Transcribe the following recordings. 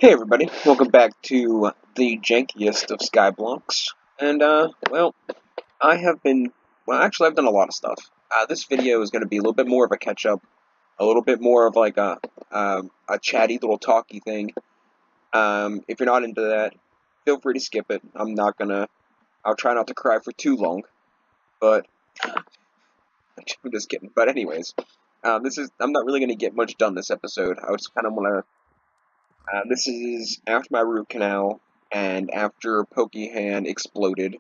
Hey everybody, welcome back to the jankiest of sky blocks. And, well, I have been, well, actually I've done a lot of stuff. This video is going to be a little bit more of a catch-up, a little bit more of like a chatty little talky thing. If you're not into that, feel free to skip it. I'll try not to cry for too long, but, I'm just kidding. But anyways, I'm not really going to get much done this episode. I just kind of want to this is after my root canal and after Pokehand exploded,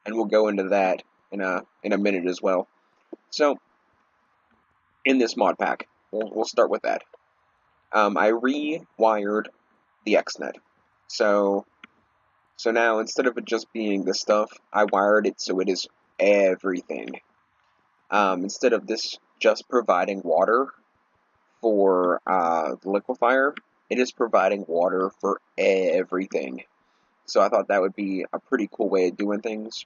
and we'll go into that in a minute as well. So, in this mod pack, we'll start with that. I rewired the XNet. So now instead of it just being this stuff, I wired it so it is everything. Instead of this just providing water for the liquefier, it is providing water for everything. So I thought that would be a pretty cool way of doing things.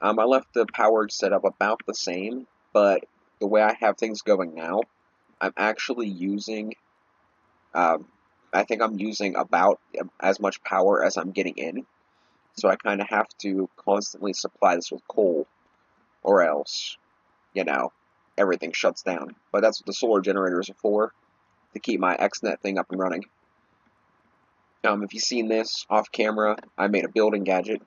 I left the powered setup about the same, but the way I have things going now, I'm actually using, I think I'm using about as much power as I'm getting in. So I kind of have to constantly supply this with coal, or else, everything shuts down. But that's what the solar generators are for, to keep my XNet thing up and running. If you've seen this off camera, I made a building gadget,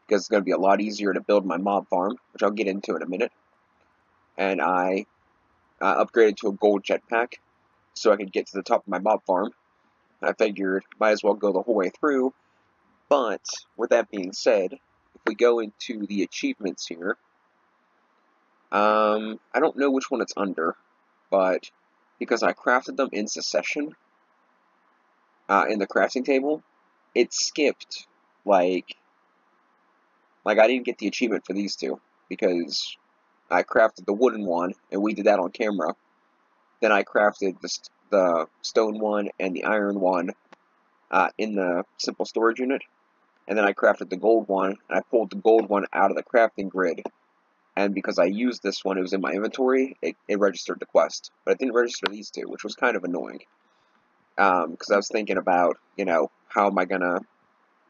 because it's going to be a lot easier to build my mob farm, which I'll get into in a minute. And I upgraded to a gold jetpack, so I could get to the top of my mob farm. I figured, might as well go the whole way through. But, with that being said, if we go into the achievements here, I don't know which one it's under, but because I crafted them in succession, in the crafting table, it skipped, like I didn't get the achievement for these two, because I crafted the wooden one, and we did that on camera. Then I crafted the stone one and the iron one in the simple storage unit. And then I crafted the gold one, and I pulled the gold one out of the crafting grid. And because I used this one, it was in my inventory, it registered the quest. But it didn't register these two, which was kind of annoying. Because I was thinking about, how am I going to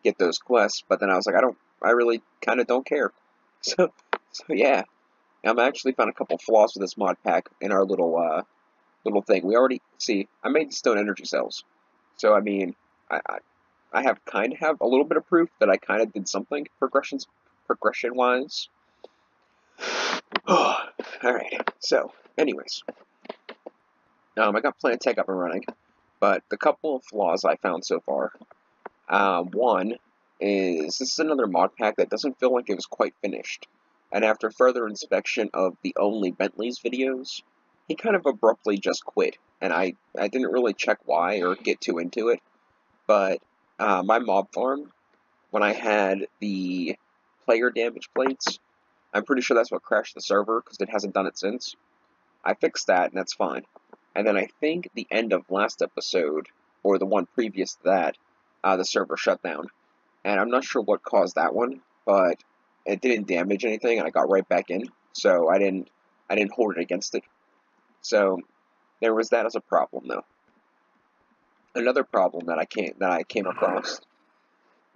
get those quests? But then I was like, I really kind of don't care. So yeah. I actually found a couple flaws with this mod pack in our little thing. We already see. I made the stone energy cells, so I mean, I have a little bit of proof that I kind of did something progression wise. All right. So, anyways, I got Plant Tech up and running, but the couple of flaws I found so far. One is this is another mod pack that doesn't feel like it was quite finished. And after further inspection of the Only Bentley's videos, he kind of abruptly just quit. And I didn't really check why or get too into it. But my mob farm, when I had the player damage plates, I'm pretty sure that's what crashed the server, because it hasn't done it since. I fixed that, and that's fine. And then I think the end of last episode, or the one previous to that, the server shut down. And I'm not sure what caused that one, but it didn't damage anything, and I got right back in, so I didn't hold it against it. So there was that as a problem, though. Another problem that I came across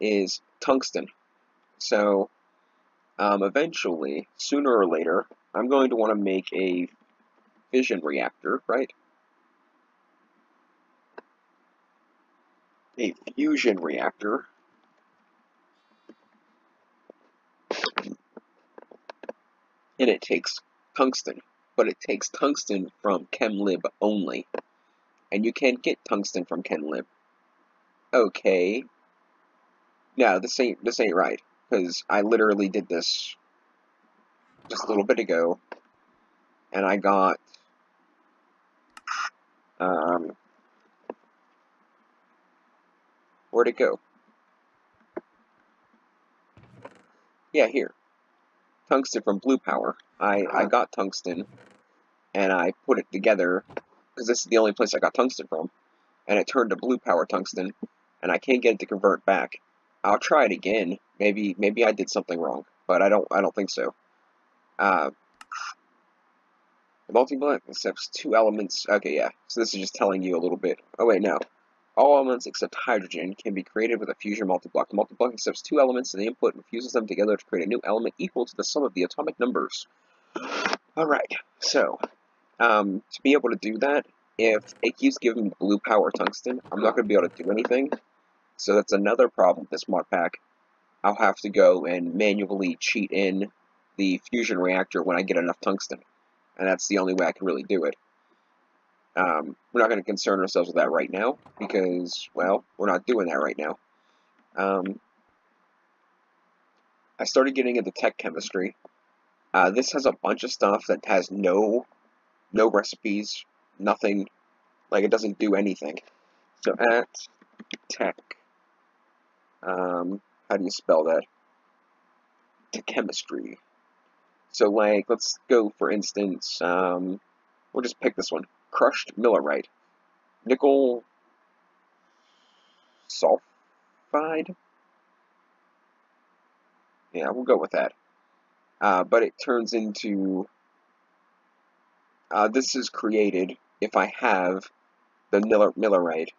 is tungsten. So eventually, sooner or later, I'm going to want to make a fission reactor, right? A fusion reactor. And it takes tungsten, but it takes tungsten from ChemLib only. And you can't get tungsten from ChemLib. Okay. No, this ain't right, because I literally did this just a little bit ago, and I got, where'd it go? Yeah, here. Tungsten from Blue Power. I got tungsten, and I put it together, because this is the only place I got tungsten from, and it turned to Blue Power tungsten, and I can't get it to convert back. I'll try it again. Maybe I did something wrong, but I don't think so. Multi-blunt accepts 2 elements. Okay, yeah. So this is just telling you a little bit. Oh wait, no. All elements except hydrogen can be created with a fusion multiblock. The multiblock accepts two elements in the input and fuses them together to create a new element equal to the sum of the atomic numbers. Alright, so, to be able to do that, if it keeps giving me blue power tungsten, I'm not going to be able to do anything. So that's another problem with this mod pack. I'll have to go and manually cheat in the fusion reactor when I get enough tungsten. And that's the only way I can really do it. We're not going to concern ourselves with that right now, because, well, we're not doing that right now. I started getting into tech chemistry. This has a bunch of stuff that has no recipes, nothing, like it doesn't do anything. So at tech, how do you spell that? Tech chemistry. So like, let's go for instance, we'll just pick this one. Crushed millerite. Nickel sulfide? Yeah, we'll go with that. But it turns into, this is created if I have the millerite,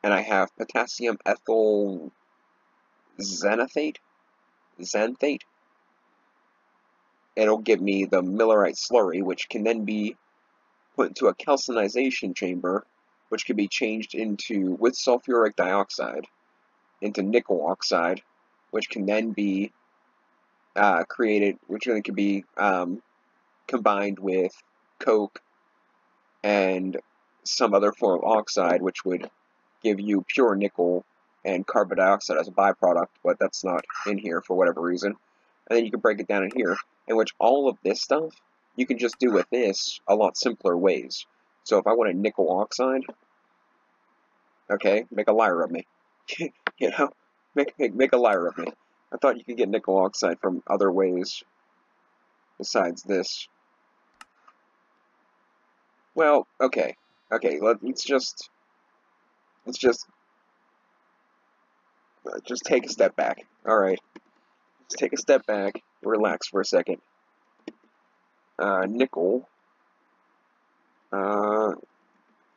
and I have potassium ethyl xanthate, it'll give me the millerite slurry, which can then be put into a calcinization chamber, which can be changed into, with sulfuric dioxide, into nickel oxide, which can then be created, which then can be combined with coke and some other form of oxide, which would give you pure nickel and carbon dioxide as a byproduct, but that's not in here for whatever reason. And then you can break it down in here, in which all of this stuff you can just do with this a lot simpler ways. So if I wanted nickel oxide, okay, make a liar of me. You know, make a liar of me. I thought you could get nickel oxide from other ways besides this. Well, okay, let's just take a step back. All right, let's take a step back, relax for a second. Nickel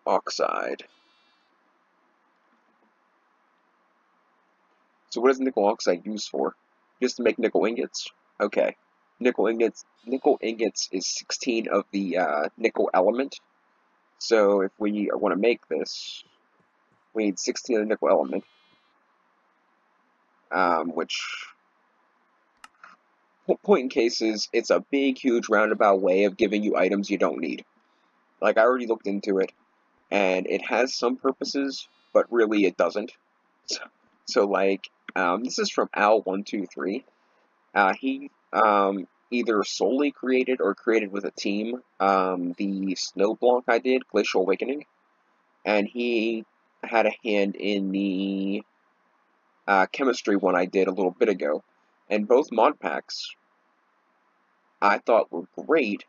oxide. So what is nickel oxide used for? Just to make nickel ingots. Okay. Nickel ingots is 16 of the nickel element. So if we want to make this, we need 16 of the nickel element. Which, point in case is, it's a big, huge roundabout way of giving you items you don't need. Like, I already looked into it, and it has some purposes, but really it doesn't. So like, this is from Al123. He either solely created or created with a team the snow block I did, Glacial Awakening, and he had a hand in the chemistry one I did a little bit ago. And both mod packs I thought were great,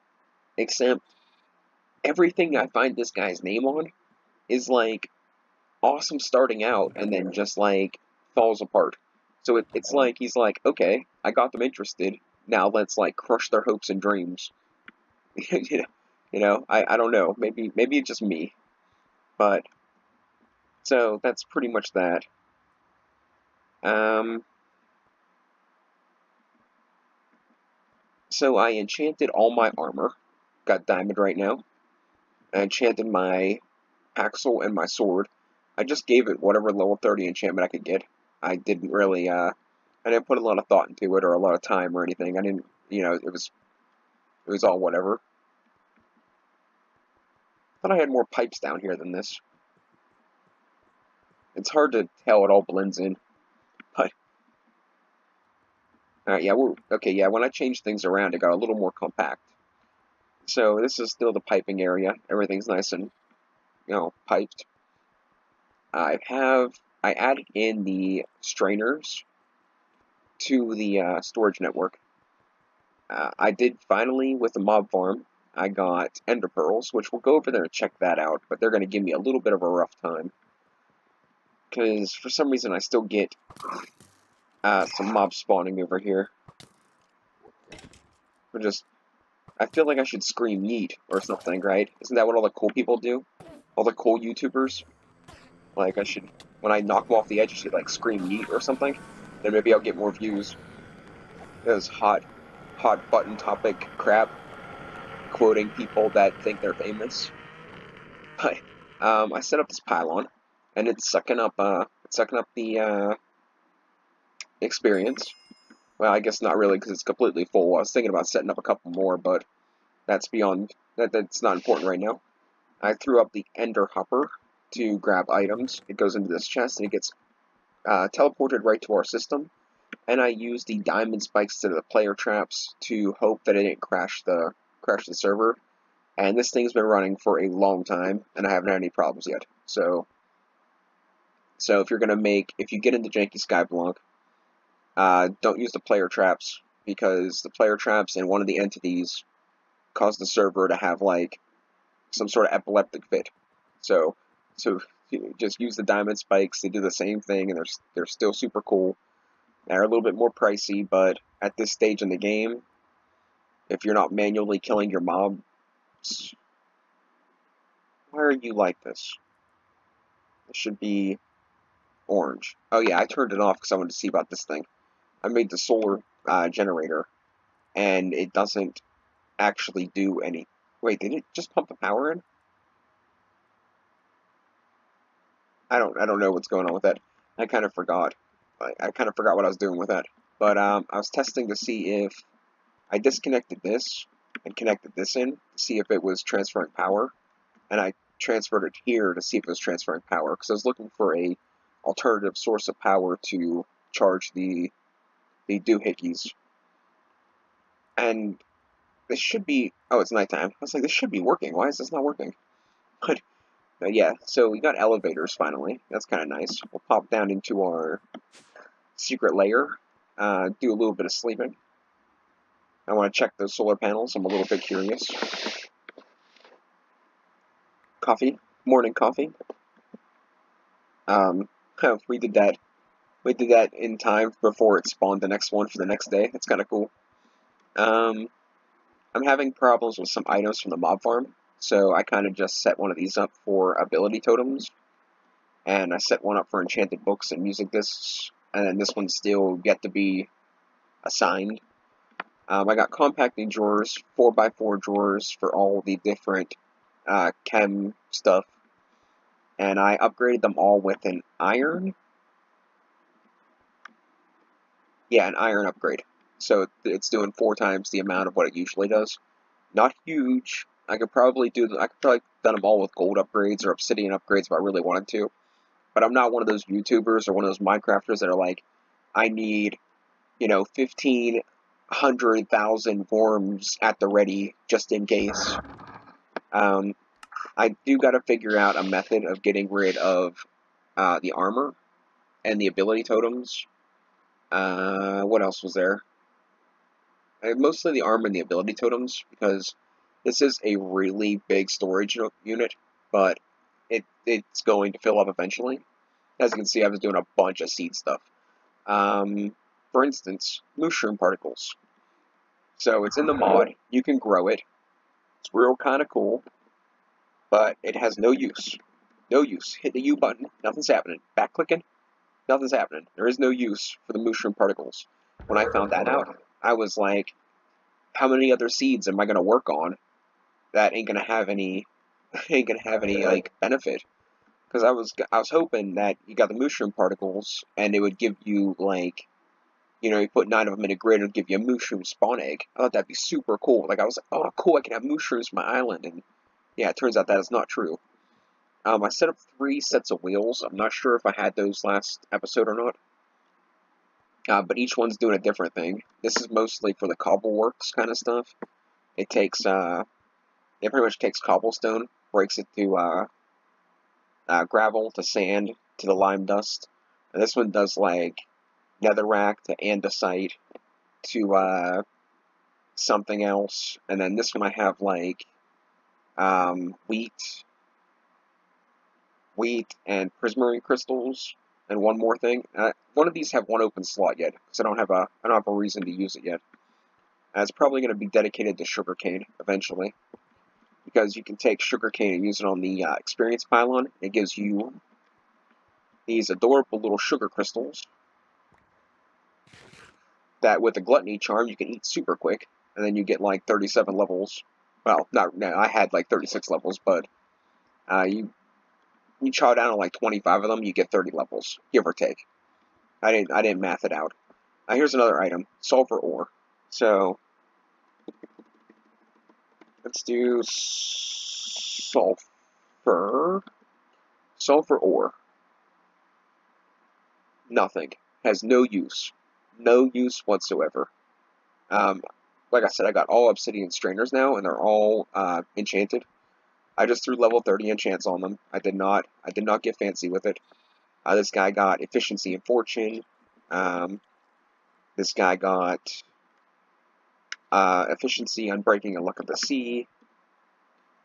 except everything I find this guy's name on is like awesome starting out and then just like falls apart. So it's like he's like, okay, I got them interested, now let's like crush their hopes and dreams. You know, I don't know, maybe it's just me, but so that's pretty much that. So I enchanted all my armor, got diamond right now. I enchanted my axle and my sword. I just gave it whatever level 30 enchantment I could get. I didn't really, I didn't put a lot of thought into it or a lot of time or anything. I didn't, you know, it was all whatever. I thought I had more pipes down here than this. It's hard to tell, it all blends in. But, alright, yeah, okay, yeah, when I changed things around, it got a little more compact. So this is still the piping area. Everything's nice and, you know, piped. I added in the strainers to the storage network. I did finally, with the mob farm, I got ender pearls, which we'll go over there and check that out, but they're going to give me a little bit of a rough time. Because for some reason I still get some mobs spawning over here. I feel like I should scream yeet or something, right? Isn't that what all the cool people do? All the cool YouTubers? Like, I should, when I knock them off the edge, I should, like, scream yeet or something. Then maybe I'll get more views. Those hot button topic crap, quoting people that think they're famous. But, I set up this pylon, and it's sucking up the, experience. Well, I guess not really, because it's completely full. I was thinking about setting up a couple more, but that's that's not important right now. I threw up the Ender Hopper to grab items. It goes into this chest, and it gets teleported right to our system. And I used the diamond spikes to the player traps to hope that it didn't crash the server. And this thing's been running for a long time, and I haven't had any problems yet. So if you get into Janky Sky Block, don't use the player traps, because the player traps and one of the entities cause the server to have like some sort of epileptic fit. So just use the diamond spikes. They do the same thing, and they're still super cool. They're a little bit more pricey, but at this stage in the game, if you're not manually killing your mobs, why are you like this? It should be orange. Oh yeah, I turned it off because I wanted to see about this thing. I made the solar generator, and it doesn't actually do any. Wait, did it just pump the power in? I don't know what's going on with that. I kind of forgot. I kind of forgot what I was doing with that. But I was testing to see if I disconnected this and connected this in to see if it was transferring power, and I transferred it here to see if it was transferring power, because I was looking for a alternative source of power to charge the doohickeys. And this should be, oh, it's nighttime. I was like, this should be working. Why is this not working? But yeah, so we got elevators finally. That's kind of nice. We'll pop down into our secret lair, do a little bit of sleeping. I want to check those solar panels. I'm a little bit curious. Coffee, morning coffee. We did that. We did that in time before it spawned the next one for the next day. That's kind of cool. I'm having problems with some items from the mob farm, so I kind of just set one of these up for ability totems, and I set one up for enchanted books and music discs, and then this one's still yet to be assigned. I got compacting drawers, 4x4 drawers for all the different chem stuff, and I upgraded them all with an iron. Yeah, an iron upgrade. So it's doing 4 times the amount of what it usually does. Not huge. I could probably done them all with gold upgrades or obsidian upgrades if I really wanted to. But I'm not one of those YouTubers or one of those Minecrafters that are like, I need, 1,500,000 worms at the ready just in case. I do got to figure out a method of getting rid of the armor and the ability totems. What else was there? Mostly the armor and the ability totems, because this is a really big storage unit, but it's going to fill up eventually. As you can see, I was doing a bunch of seed stuff. For instance, mushroom particles. So it's in the mod, you can grow it. It's real kind of cool, but it has no use. No use. Hit the U button, nothing's happening. Back clicking, nothing's happening. There is no use for the mushroom particles. When I found that out, I was like, how many other seeds am I going to work on that ain't going to have any like benefit? Because I was hoping that you got the mushroom particles and it would give you like, you put 9 of them in a grid, it would give you a mushroom spawn egg. I thought that'd be super cool. Like, I was like, oh cool, I can have mushrooms on my island. And yeah, it turns out that is not true. I set up 3 sets of wheels. I'm not sure if I had those last episode or not. But each one's doing a different thing. This is mostly for the cobbleworks kind of stuff. It pretty much takes cobblestone, breaks it to gravel, to sand, to the lime dust. And this one does like netherrack to andesite to something else. And then this one I have like wheat and prismarine crystals. And one more thing, one of these have one open slot yet, because I don't have a reason to use it yet. It's probably going to be dedicated to sugarcane eventually, because you can take sugarcane and use it on the experience pylon. It gives you these adorable little sugar crystals that with a gluttony charm you can eat super quick, and then you get like 37 levels. Well, no, I had like 36 levels, but you chow down on like 25 of them, you get 30 levels, give or take. I didn't math it out. Here's another item, sulfur ore. So let's do sulfur ore. Nothing. Has no use. No use whatsoever. Like I said, I got all obsidian strainers now, and they're all enchanted. I just threw level 30 enchants on them. I did not get fancy with it. This guy got efficiency and fortune. This guy got efficiency, unbreaking, and luck of the sea.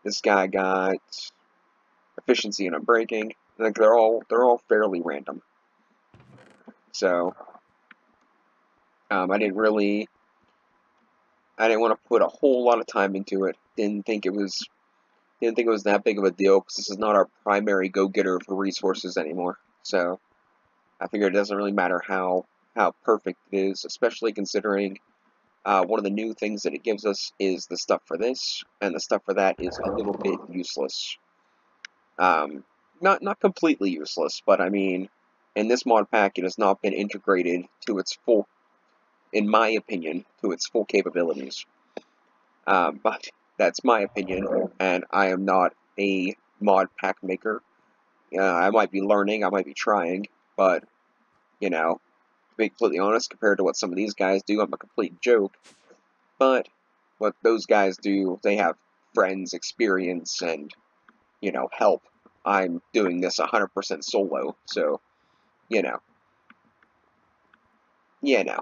This guy got efficiency and unbreaking. Like they're all fairly random. So I didn't want to put a whole lot of time into it. Didn't think it was that big of a deal because this is not our primary go-getter for resources anymore. So I figured it doesn't really matter how perfect it is, especially considering one of the new things that it gives us is the stuff for this, and the stuff for that is a little bit useless. Not completely useless, but I mean, in this mod pack, it has not been integrated to its full, in my opinion, to its full capabilities. But that's my opinion, and I am not a mod pack maker. I might be learning, I might be trying, but, you know, to be completely honest, compared to what some of these guys do, I'm a complete joke. But what those guys do, they have friends, experience, and, you know, help. I'm doing this 100% solo, so, you know. Yeah, no.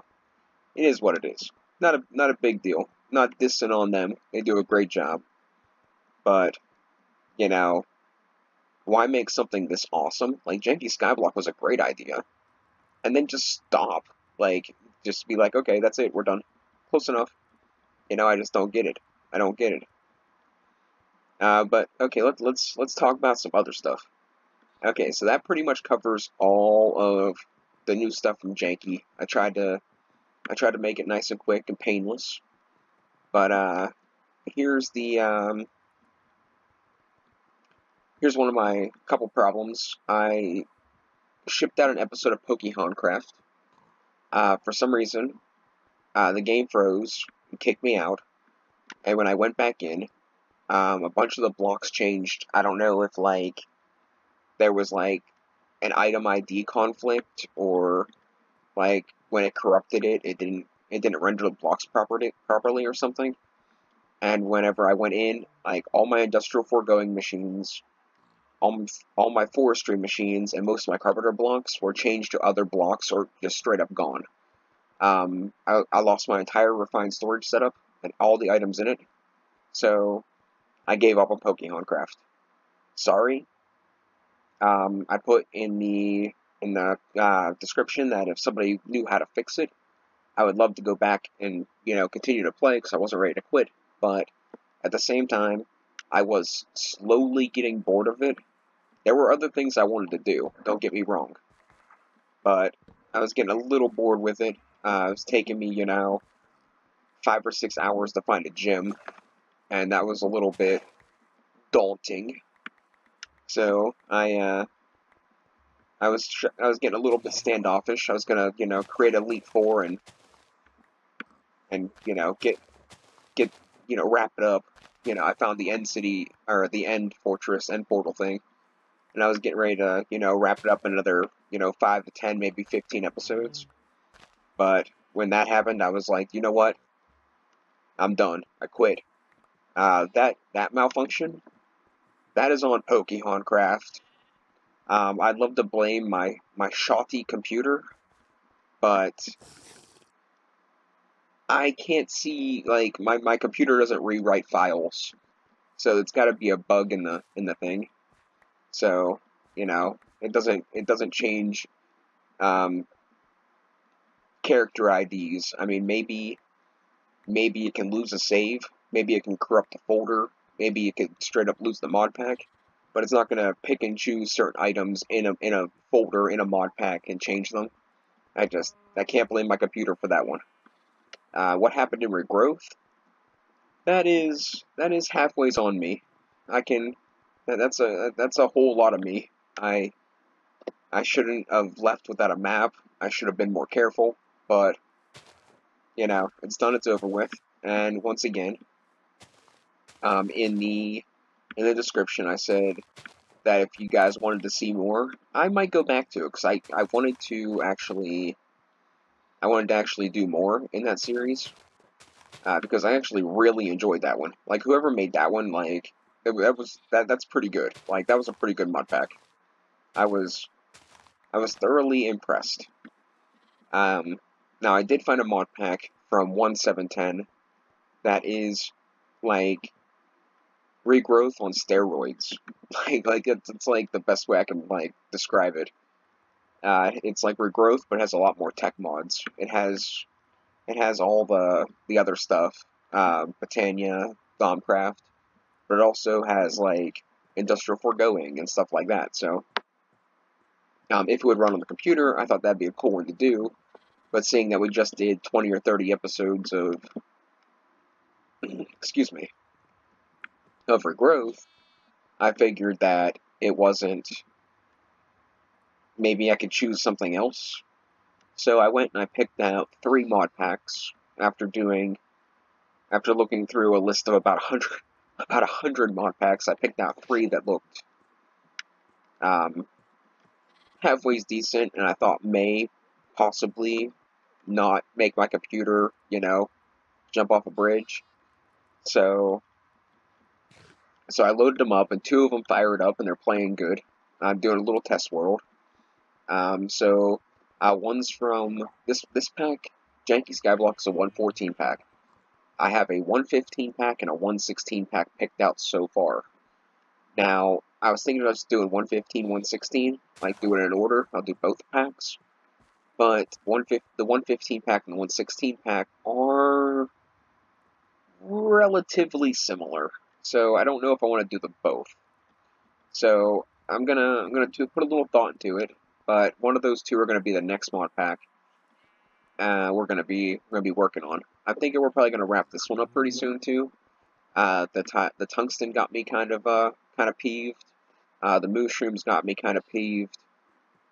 It is what it is. Not a big deal. Not dissing on them. They do a great job. But, you know, why make something this awesome? Like, Janky Sky Block was a great idea. And then just stop. Like, just be like, okay, that's it, we're done. Close enough. You know, I just don't get it. I don't get it. But okay, let's talk about some other stuff. Okay, so that pretty much covers all of the new stuff from Janky. I tried to make it nice and quick and painless. But here's the here's one of my couple problems. I shipped out an episode of Pokemon. For some reason, the game froze and kicked me out. And when I went back in, a bunch of the blocks changed. I don't know if, like, there was, like, an item ID conflict, or, like, when it corrupted it, it didn't render the blocks properly or something. And whenever I went in, like, all my industrial foregoing machines, all my forestry machines, and most of my carpenter blocks were changed to other blocks or just straight up gone. I lost my entire refined storage setup and all the items in it, so I gave up on Pokemon. Sorry. I put in the description that if somebody knew how to fix it, I would love to go back and, you know, continue to play because I wasn't ready to quit. But at the same time, I was slowly getting bored of it. There were other things I wanted to do, don't get me wrong, but I was getting a little bored with it. It was taking me, you know, 5 or 6 hours to find a gym, and that was a little bit daunting. So I was getting a little bit standoffish. I was gonna, you know, create Elite Four and you know, get you know, wrap it up. You know, I found the end city, or the end fortress, end portal thing, and I was getting ready to, you know, wrap it up in another, you know, 5 to 10, maybe 15 episodes. But when that happened, I was like, you know what? I'm done. I quit. That malfunction, that is on Pokemon. I'd love to blame my shoddy computer, but I can't see, like, my computer doesn't rewrite files, so it's got to be a bug in the thing. So, you know, it doesn't change character IDs. I mean, maybe it can lose a save, maybe it can corrupt the folder, maybe it could straight up lose the mod pack, but it's not gonna pick and choose certain items in a folder in a mod pack and change them. I can't blame my computer for that one. What happened in regrowth? That is halfway's on me. That's a whole lot of me. I shouldn't have left without a map. I should have been more careful, but you know, it's done, it's over with. And once again, in the description, I said that if you guys wanted to see more, I might go back to it because I wanted to actually do more in that series because I actually really enjoyed that one. Like whoever made that one, like that's pretty good. Like that was a pretty good mod pack. I was thoroughly impressed. Now I did find a mod pack from 1710 that is like regrowth on steroids. It's like the best way I can like describe it. It's like regrowth, but it has a lot more tech mods. It has all the other stuff, Britannia, Domcraft, but it also has like industrial foregoing and stuff like that. So, if it would run on the computer, I thought that'd be a cool one to do. But seeing that we just did 20 or 30 episodes of, excuse me, of regrowth, I figured that it wasn't. Maybe I could choose something else. So I went and I picked out 3 mod packs after looking through a list of about 100 mod packs. I picked out 3 that looked halfway decent, and I thought may possibly not make my computer, you know, jump off a bridge. So I loaded them up, and 2 of them fired up, and they're playing good. I'm doing a little test world. One's from this pack. Janky Sky Block is a 114 pack. I have a 115 pack and a 116 pack picked out so far. Now, I was thinking of just doing 115, 116, like do it in order. I'll do both packs. But the 115 pack and the 116 pack are relatively similar. So I don't know if I want to do them both. So I'm gonna put a little thought into it. But one of those 2 are gonna be the next mod pack. We're gonna be working on. I'm thinking we're probably gonna wrap this one up pretty soon too. The tungsten got me kind of peeved. The mushrooms got me kind of peeved.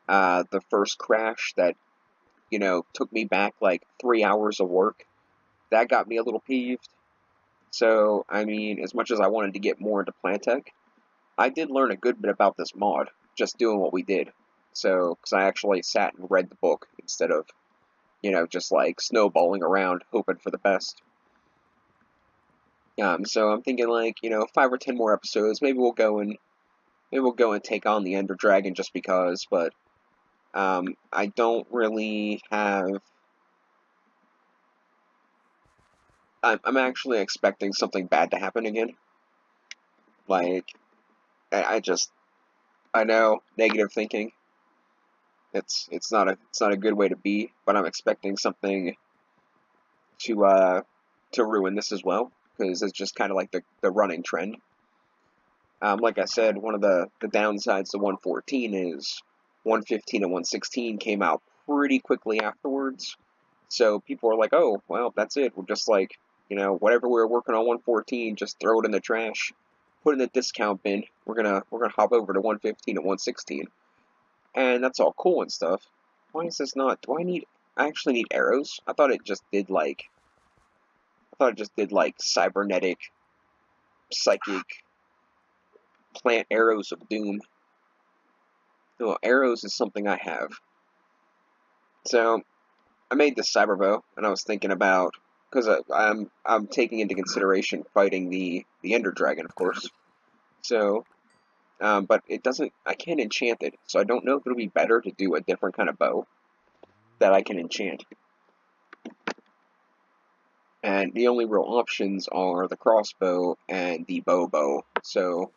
The first crash that, you know, took me back like 3 hours of work, that got me a little peeved. So, I mean, as much as I wanted to get more into Plantech, I did learn a good bit about this mod, just doing what we did. So, because I actually sat and read the book instead of, you know, just like snowballing around, hoping for the best. So I'm thinking like, you know, 5 or 10 more episodes, maybe we'll go and take on the Ender Dragon just because, but I don't really have. I'm actually expecting something bad to happen again. Like, I know, negative thinking. It's not a good way to be, but I'm expecting something to ruin this as well, because it's just kind of like the running trend. Like I said, one of the downsides to 114 is 115 and 116 came out pretty quickly afterwards. So people are like, oh, well, that's it. We're just like, you know, whatever we were working on 114, just throw it in the trash, put it in the discount bin. We're gonna hop over to 115 and 116. And that's all cool and stuff. Why is this not? I actually need arrows? I thought it just did like cybernetic, psychic, plant arrows of doom. So arrows is something I have. So I made this cyber bow, and I was thinking about, because I'm taking into consideration fighting the Ender Dragon, of course. So, but it doesn't. I can't enchant it, so I don't know if it'll be better to do a different kind of bow that I can enchant. And the only real options are the crossbow and the bow. So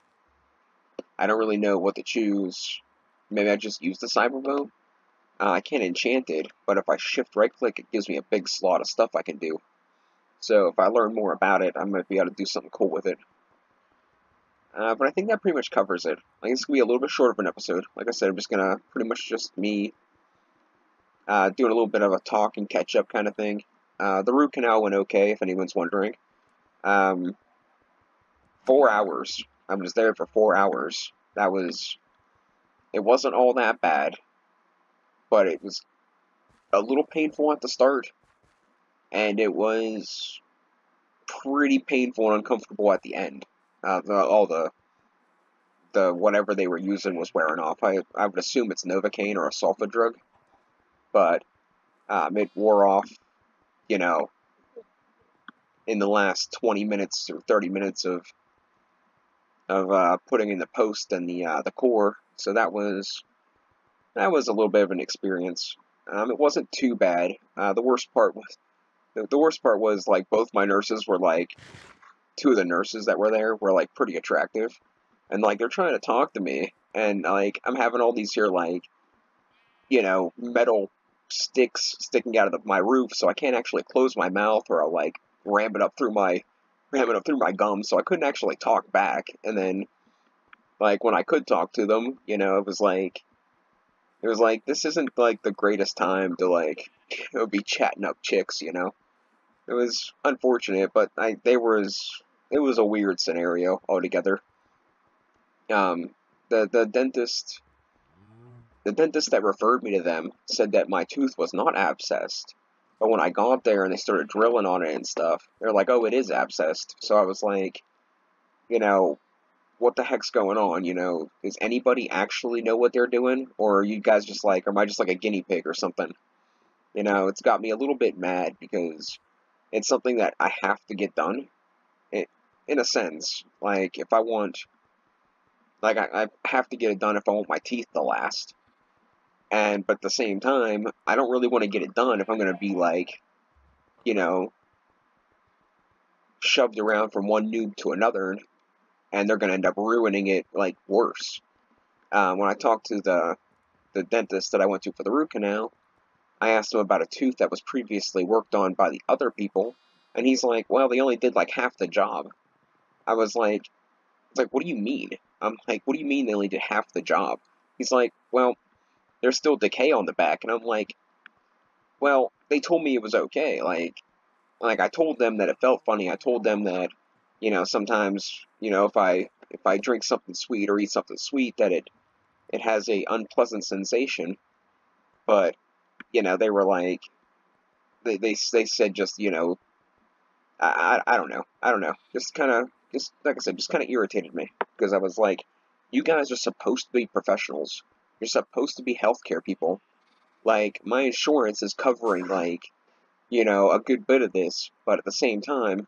I don't really know what to choose. Maybe I just use the cyber bow. I can't enchant it, but if I shift right click, it gives me a big slot of stuff I can do. So if I learn more about it, I might be able to do something cool with it. But I think that pretty much covers it. Like, it's gonna be a little bit short of an episode. Like I said, I'm just gonna pretty much just me doing a little bit of a talk and catch up kind of thing. The root canal went okay, if anyone's wondering. 4 hours. I was there for 4 hours. It wasn't all that bad, but it was a little painful at the start, and it was pretty painful and uncomfortable at the end. All the whatever they were using was wearing off. I would assume it's Novocaine or a sulfa drug, but it wore off, you know, in the last 20 minutes or 30 minutes of putting in the post and the core. So that was a little bit of an experience. It wasn't too bad. The worst part was like both my nurses were like, two of the nurses that were there were like pretty attractive, and like they're trying to talk to me, and like I'm having all these here like, metal sticks sticking out of my roof, so I can't actually close my mouth, or I'll like ram it up through my gums, so I couldn't actually talk back. And then like when I could talk to them, it was like this isn't like the greatest time to like be chatting up chicks. It was unfortunate, but it was a weird scenario altogether. Um, the dentist that referred me to them said that my tooth was not abscessed, but when I got there and they started drilling on it and stuff, they're like, "Oh, it is abscessed." So I was like, what the heck's going on? Does anybody actually know what they're doing, or are you guys just like, or am I just like a guinea pig or something? It's got me a little bit mad because it's something that I have to get done. In a sense, like if I want, like I have to get it done if I want my teeth to last. But at the same time, I don't really want to get it done if I'm going to be like, you know, shoved around from one noob to another, and they're going to end up ruining it like worse. When I talked to the dentist that I went to for the root canal, I asked him about a tooth that was previously worked on by the other people, and he's like, "Well, they only did like half the job." I was like, what do you mean? I'm like, what do you mean they only did half the job? He's like, "Well, there's still decay on the back," and I'm like, "Well, they told me it was okay." Like I told them that it felt funny. I told them that, sometimes, if I drink something sweet or eat something sweet, that it has a unpleasant sensation. But they were like, they said just, I don't know. I don't know. Just like I said, just kind of irritated me because I was like, you guys are supposed to be professionals. You're supposed to be healthcare people. Like, my insurance is covering, like, a good bit of this, but at the same time,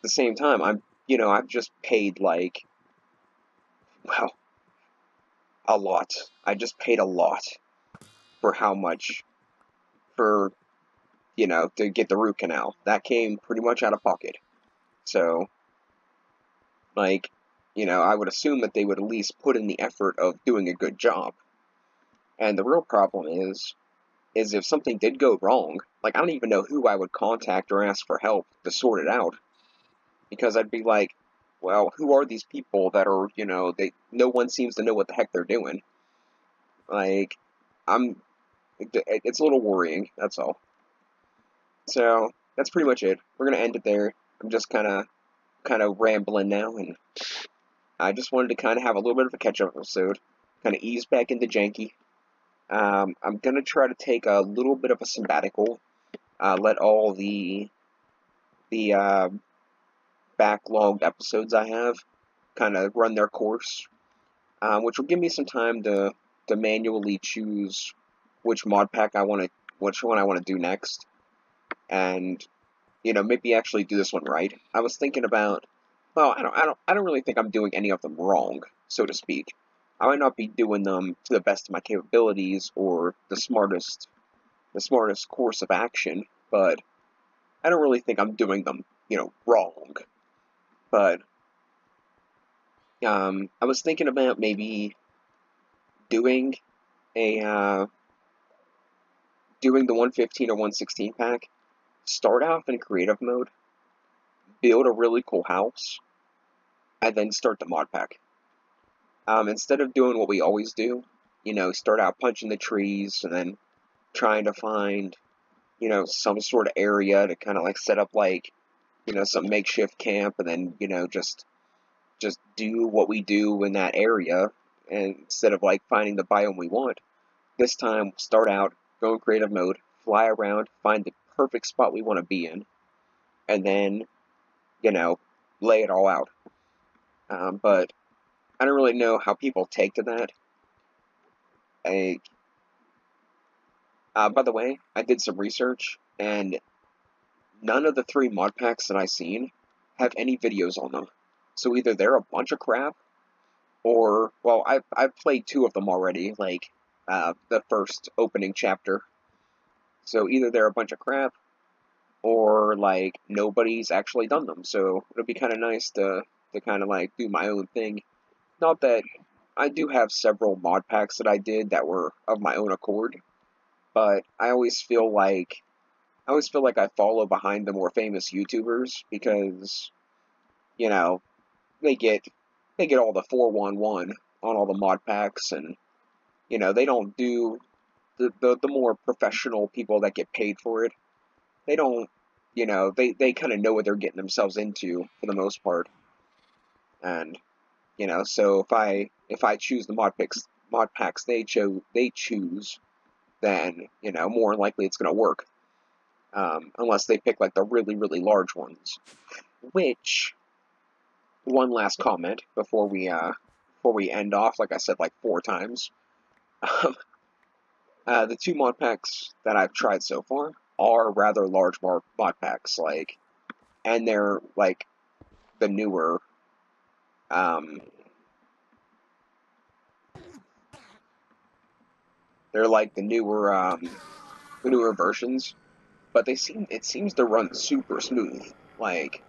I've just paid, like, well, a lot. I just paid a lot for how much for, to get the root canal. That came pretty much out of pocket. So, like, I would assume that they would at least put in the effort of doing a good job. And the real problem is if something did go wrong, like, I don't even know who I would contact or ask for help to sort it out. Because I'd be like, well, who are these people that are, no one seems to know what the heck they're doing. Like, it's a little worrying, that's all. So, that's pretty much it. We're gonna end it there. I'm just kind of rambling now, and I just wanted to kind of have a little bit of a catch-up episode, kind of ease back into Janky. I'm gonna try to take a little bit of a sabbatical, let all the backlogged episodes I have kind of run their course, which will give me some time to manually choose which mod pack which one I want to do next, and maybe actually do this one right. I was thinking about, well, I don't really think I'm doing any of them wrong, so to speak. I might not be doing them to the best of my capabilities or the smartest course of action, but I don't really think I'm doing them, wrong. But I was thinking about maybe doing doing the 115 or 116 pack, start off in creative mode, build a really cool house, and then start the mod pack. Instead of doing what we always do, start out punching the trees and then trying to find, some sort of area to kind of like set up like, some makeshift camp, and then, just do what we do in that area, and instead of like finding the biome we want. This time, start out, go in creative mode, fly around, find the perfect spot we want to be in, and then, lay it all out. But I don't really know how people take to that. By the way, I did some research, and none of the 3 mod packs that I've seen have any videos on them. So either they're a bunch of crap, or, well, I've played 2 of them already, like, the first opening chapter. So either they're a bunch of crap, or, like, nobody's actually done them. So it'll be kind of nice to kind of, like, do my own thing. Not that I do have several mod packs that I did that were of my own accord, but I always feel like I follow behind the more famous YouTubers because, they get all the 411 on all the mod packs, and they don't do the more professional people that get paid for it. They don't, they kind of know what they're getting themselves into for the most part, and so if I choose the mod packs they choose, then more likely it's gonna work. Unless they pick like the really, really large ones. Which, one last comment before we end off, like I said like 4 times. The 2 mod packs that I've tried so far are rather large mod packs, like, and they're like the newer, they're like the newer versions, but it seems to run super smooth. Like,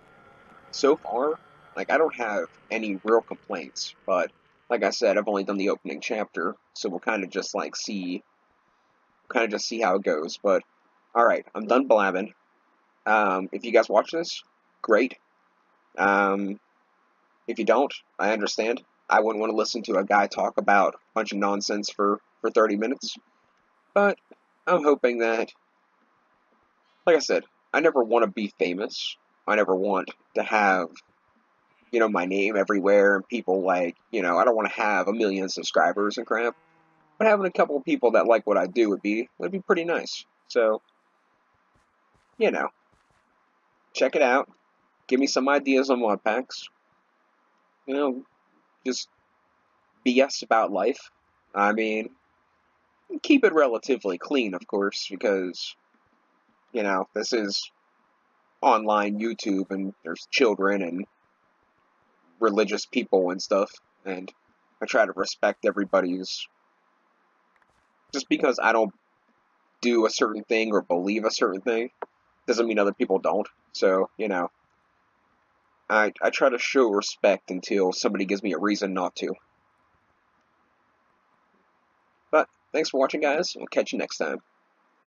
so far, like, I don't have any real complaints, but like I said, I've only done the opening chapter, so we'll kind of just like see how it goes. But alright, I'm done blabbing. If you guys watch this, great. If you don't, I understand. I wouldn't want to listen to a guy talk about a bunch of nonsense for 30 minutes. But I'm hoping that, like I said, I never want to be famous. I never want to have, my name everywhere and people like, I don't want to have 1 million subscribers and crap. But having a couple of people that like what I do would be pretty nice. So, check it out. Give me some ideas on mod packs. Just BS about life. I mean, keep it relatively clean, of course, because, this is online YouTube, and there's children and religious people and stuff, and I try to respect everybody's. Just because I don't do a certain thing or believe a certain thing doesn't mean other people don't. So, I try to show respect until somebody gives me a reason not to. But thanks for watching, guys. We'll catch you next time.